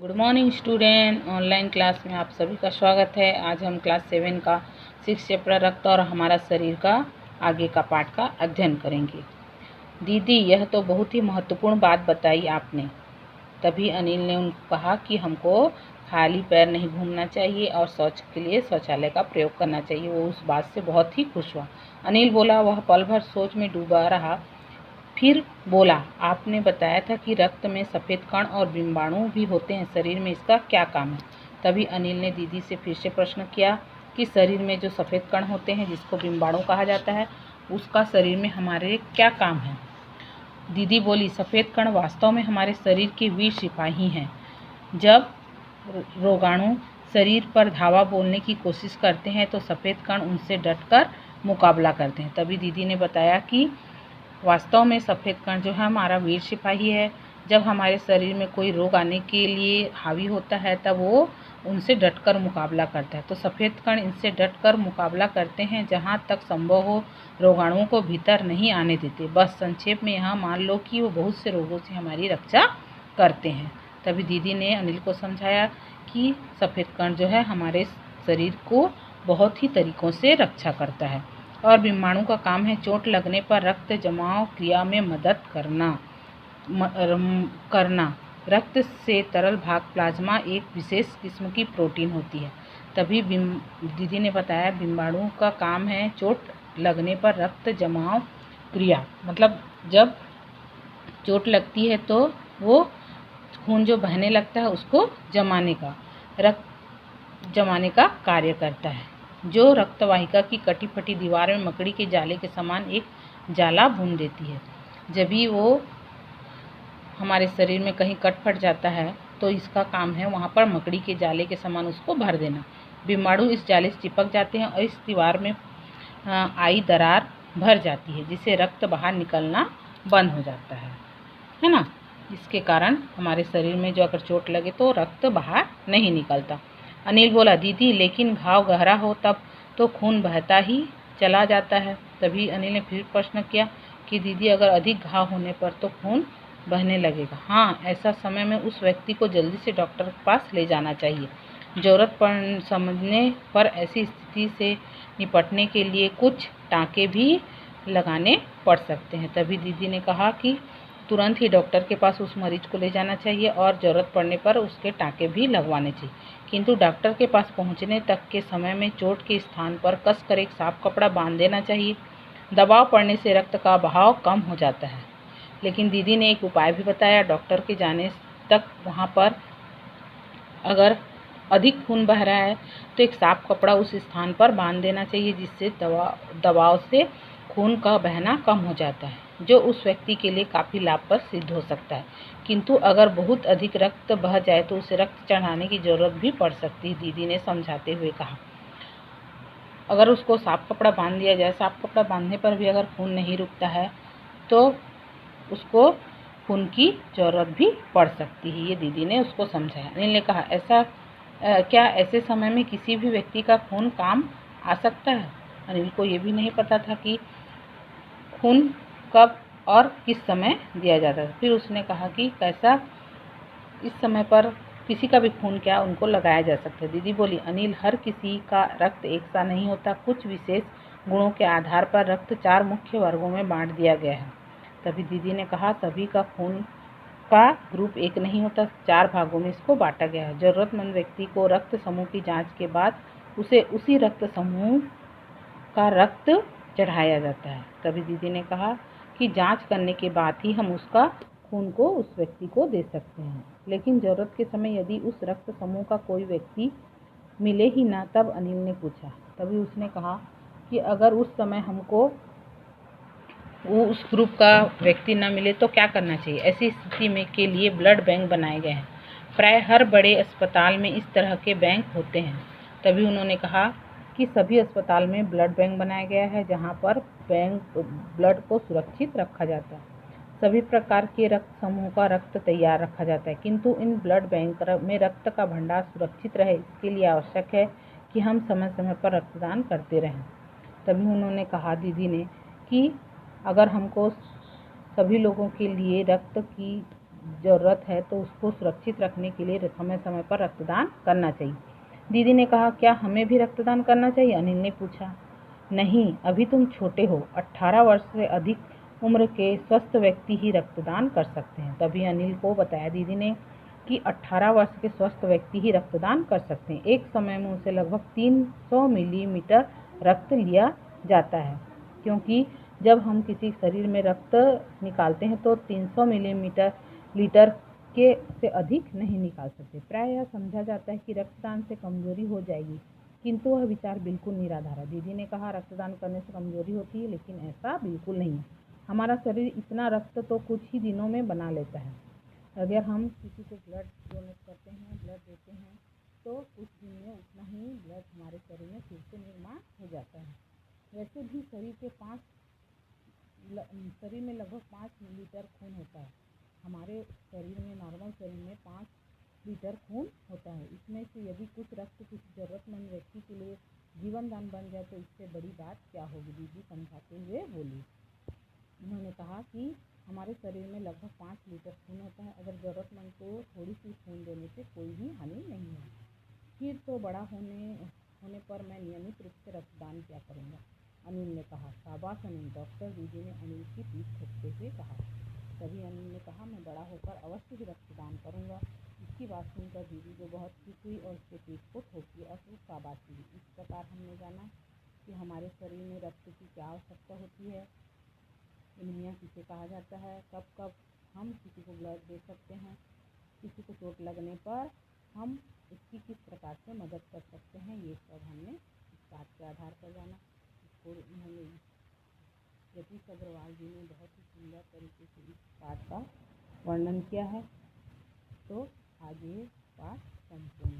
Good morning student. Online class में आप सभी का स्वागत है। आज हम क्लास 7 का 6 चैप्टर रक्त और हमारा शरीर का आगे का पाठ का अध्ययन करेंगे। दीदी, यह तो बहुत ही महत्वपूर्ण बात बताई आपने। तभी अनिल ने उनको कहा कि हमको खाली पैर नहीं घूमना चाहिए और शौच के लिए शौचालय का प्रयोग करना चाहिए। वो उस बात से बहुत ही खुश हुआ। अनिल बोला, वह पल भर सोच में डूबा रहा, फिर बोला, आपने बताया था कि रक्त में सफ़ेद कण और बिंबाणु भी होते हैं, शरीर में इसका क्या काम है? तभी अनिल ने दीदी से फिर से प्रश्न किया कि शरीर में जो सफ़ेद कण होते हैं जिसको बिंबाणु कहा जाता है, उसका शरीर में हमारे क्या काम है? दीदी बोली, सफ़ेद कण वास्तव में हमारे शरीर के वीर सिपाही हैं। जब रोगाणु शरीर पर धावा बोलने की कोशिश करते हैं तो सफ़ेद कण उनसे डटकर मुकाबला करते हैं। तभी दीदी ने बताया कि वास्तव में सफ़ेद कण जो है हमारा वीर सिपाही है। जब हमारे शरीर में कोई रोग आने के लिए हावी होता है तब वो उनसे डटकर मुकाबला करता है। तो सफ़ेद कण इनसे डटकर मुकाबला करते हैं, जहाँ तक संभव हो रोगाणुओं को भीतर नहीं आने देते। बस संक्षेप में यहाँ मान लो कि वो बहुत से रोगों से हमारी रक्षा करते हैं। तभी दीदी ने अनिल को समझाया कि सफ़ेद कण जो है हमारे शरीर को बहुत ही तरीक़ों से रक्षा करता है और बिंबाणु का काम है चोट लगने पर रक्त जमाव क्रिया में मदद करना। रक्त से तरल भाग प्लाज्मा एक विशेष किस्म की प्रोटीन होती है। तभी दीदी ने बताया बिंबाणु का काम है चोट लगने पर रक्त जमाव क्रिया, मतलब जब चोट लगती है तो वो खून जो बहने लगता है उसको रक्त जमाने का कार्य करता है, जो रक्तवाहिका की कटी फटी दीवार में मकड़ी के जाले के समान एक जाला बुन देती है। जब भी वो हमारे शरीर में कहीं कट फट जाता है तो इसका काम है वहाँ पर मकड़ी के जाले के समान उसको भर देना। बिंबाणु इस जाले से चिपक जाते हैं और इस दीवार में आई दरार भर जाती है, जिससे रक्त बाहर निकलना बंद हो जाता है ना। इसके कारण हमारे शरीर में जो अगर चोट लगे तो रक्त बाहर नहीं निकलता। अनिल बोला, दीदी लेकिन घाव गहरा हो तब तो खून बहता ही चला जाता है। तभी अनिल ने फिर प्रश्न किया कि दीदी अगर अधिक घाव होने पर तो खून बहने लगेगा। हाँ, ऐसा समय में उस व्यक्ति को जल्दी से डॉक्टर के पास ले जाना चाहिए। ज़रूरत समझने पर ऐसी स्थिति से निपटने के लिए कुछ टाँके भी लगाने पड़ सकते हैं। तभी दीदी ने कहा कि तुरंत ही डॉक्टर के पास उस मरीज को ले जाना चाहिए और ज़रूरत पड़ने पर उसके टाँके भी लगवाने चाहिए। किंतु डॉक्टर के पास पहुंचने तक के समय में चोट के स्थान पर कसकर एक साफ कपड़ा बांध देना चाहिए। दबाव पड़ने से रक्त का बहाव कम हो जाता है। लेकिन दीदी ने एक उपाय भी बताया, डॉक्टर के जाने तक वहां पर अगर अधिक खून बह रहा है तो एक साफ कपड़ा उस स्थान पर बांध देना चाहिए, जिससे दबाव से खून का बहना कम हो जाता है, जो उस व्यक्ति के लिए काफ़ी लाभप्रद सिद्ध हो सकता है। किंतु अगर बहुत अधिक रक्त बह जाए तो उसे रक्त चढ़ाने की ज़रूरत भी पड़ सकती है, दीदी ने समझाते हुए कहा। अगर उसको साफ कपड़ा बांध दिया जाए, साफ कपड़ा बांधने पर भी अगर खून नहीं रुकता है तो उसको खून की ज़रूरत भी पड़ सकती है, ये दीदी ने उसको समझाया। अनिल ने कहा, क्या ऐसे समय में किसी भी व्यक्ति का खून काम आ सकता है? अनिल को ये भी नहीं पता था कि खून कब और किस समय दिया जाता है। फिर उसने कहा कि कैसा इस समय पर किसी का भी खून क्या उनको लगाया जा सकता है। दीदी बोली, अनिल, हर किसी का रक्त एक सा नहीं होता। कुछ विशेष गुणों के आधार पर रक्त 4 मुख्य वर्गों में बांट दिया गया है। तभी दीदी ने कहा, सभी का खून का ग्रुप एक नहीं होता, 4 भागों में इसको बांटा गया है। ज़रूरतमंद व्यक्ति को रक्त समूह की जांच के बाद उसे उसी रक्त समूह का रक्त चढ़ाया जाता है। तभी दीदी ने कहा कि जांच करने के बाद ही हम उसका खून को उस व्यक्ति को दे सकते हैं। लेकिन ज़रूरत के समय यदि उस रक्त समूह का कोई व्यक्ति मिले ही ना, तब अनिल ने पूछा। तभी उसने कहा कि अगर उस समय हमको वो उस ग्रुप का व्यक्ति न मिले तो क्या करना चाहिए? ऐसी स्थिति में के लिए ब्लड बैंक बनाए गए हैं। प्राय हर बड़े अस्पताल में इस तरह के बैंक होते हैं। तभी उन्होंने कहा कि सभी अस्पताल में ब्लड बैंक बनाया गया है, जहां पर ब्लड को सुरक्षित रखा जाता है। सभी प्रकार के रक्त समूह का रक्त तैयार रखा जाता है, किंतु इन ब्लड बैंक में रक्त का भंडार सुरक्षित रहे, इसके लिए आवश्यक है कि हम समय समय पर रक्तदान करते रहें। तभी उन्होंने कहा, दीदी ने, कि अगर हमको सभी लोगों के लिए रक्त की ज़रूरत है तो उसको सुरक्षित रखने के लिए समय समय पर रक्तदान करना चाहिए। दीदी ने कहा, क्या हमें भी रक्तदान करना चाहिए? अनिल ने पूछा। नहीं, अभी तुम छोटे हो। 18 वर्ष से अधिक उम्र के स्वस्थ व्यक्ति ही रक्तदान कर सकते हैं। तभी अनिल को बताया दीदी ने कि 18 वर्ष के स्वस्थ व्यक्ति ही रक्तदान कर सकते हैं। एक समय में उसे लगभग 300 मिलीमीटर रक्त लिया जाता है, क्योंकि जब हम किसी शरीर में रक्त निकालते हैं तो 300 लीटर के से अधिक नहीं निकाल सकते। प्राय यह समझा जाता है कि रक्तदान से कमजोरी हो जाएगी, किंतु वह विचार बिल्कुल निराधार है। दीदी ने कहा, रक्तदान करने से कमजोरी होती है, लेकिन ऐसा बिल्कुल नहीं है। हमारा शरीर इतना रक्त तो कुछ ही दिनों में बना लेता है। अगर हम किसी को ब्लड डोनेट करते हैं, ब्लड देते हैं, तो कुछ दिन में उतना ही ब्लड हमारे शरीर में फिर से निर्माण हो जाता है। वैसे भी शरीर में लगभग 5 लीटर खून होता है। हमारे शरीर में, नॉर्मल शरीर में 5 लीटर खून होता है। इसमें से यदि कुछ रक्त किसी ज़रूरतमंद व्यक्ति के लिए जीवन दान बन जाए तो इससे बड़ी बात क्या होगी? दीदी समझाते हुए बोली। उन्होंने कहा कि हमारे शरीर में लगभग 5 लीटर खून होता है। अगर ज़रूरतमंद को थोड़ी सी खून देने से कोई भी हानि नहीं है। फिर तो बड़ा होने पर मैं नियमित रूप से रक्तदान किया करूँगा, अनिल ने कहा। शाबाश अनिल, डॉक्टर दीदी ने अनिल की पीठ ठोकते हुए कहा। तभी अनिल ने कहा, मैं बड़ा होकर अवश्य ही रक्तदान करूँगा। इसकी बात सुनकर दीदी को बहुत खुश हुई और उसके पीठ को ठोकी और वो शाबाशी दी। इस प्रकार हमने जाना कि हमारे शरीर में रक्त की क्या आवश्यकता होती है, एनीमिया किसे कहा जाता है, कब कब हम किसी को ब्लड दे सकते हैं, किसी को चोट लगने पर हम उसकी किस प्रकार से मदद कर सकते हैं, ये सब हमने इस बात के आधार पर जाना। इसको उन्होंने यतीश अग्रवाल जी ने बहुत ही सुंदर तरीके से इस पाठ का वर्णन किया है। तो आगे पाठ